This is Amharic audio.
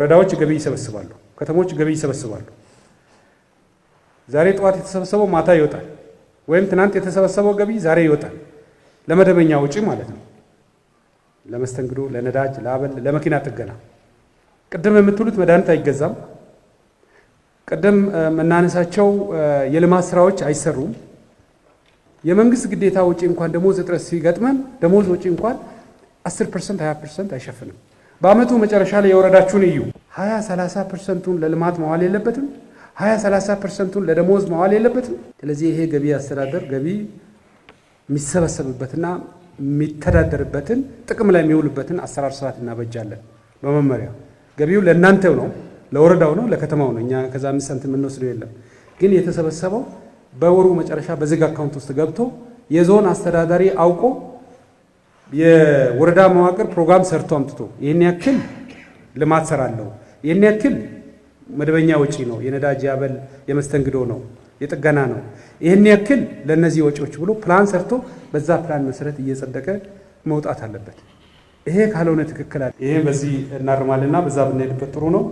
ወረዳዎች ገቢ ይሰበስባሉ፣ ከተሞች ገቢ ይሰበስባሉ። ዛሬ ጠዋት የተሰበሰበው ማታ ይወጣል፣ ወይም ትናንት የተሰበሰበው ገቢ ዛሬ ይወጣል። ለመደበኛ ወጪ ማለት ነው። ለመስተንግዶ፣ ለነዳጅ፣ ለአበል፣ ለመኪና ጥገና። ቅድም የምትሉት መድኃኒት አይገዛም። ቅድም መናነሳቸው የልማት ስራዎች አይሰሩም። የመንግስት ግዴታ ወጪ እንኳን ደሞዝ እጥረት ሲገጥመን ደሞዝ ወጪ እንኳን 10% 20% አይሸፍንም። በአመቱ መጨረሻ ላይ የወረዳችሁን እዩ። 20-30%ን ለልማት መዋል የለበትም። 20-30%ን ለደሞዝ መዋል የለበትም። ስለዚህ ይሄ ገቢ አስተዳደር ገቢ የሚሰበሰብበትና የሚተዳደርበትን ጥቅም ላይ የሚውልበትን አሰራር ስርዓት እናበጃለን። በመመሪያ ገቢው ለእናንተው ነው፣ ለወረዳው ነው፣ ለከተማው ነው። እኛ ከዛ 5 ሳንቲም የምንወስደው የለም። ግን የተሰበሰበው በወሩ መጨረሻ በዝግ አካውንት ውስጥ ገብቶ የዞን አስተዳዳሪ አውቆ የወረዳ መዋቅር ፕሮግራም ሰርቶ አምጥቶ ይህን ያክል ልማት ሰራለሁ፣ ይህን ያክል መደበኛ ወጪ ነው፣ የነዳጅ ያበል የመስተንግዶ ነው፣ የጥገና ነው፣ ይህን ያክል ለነዚህ ወጪዎች ብሎ ፕላን ሰርቶ በዛ ፕላን መሰረት እየጸደቀ መውጣት አለበት። ይሄ ካልሆነ ትክክል አለ። ይሄ በዚህ እናርማልና በዛ ብንሄድበት ጥሩ ነው።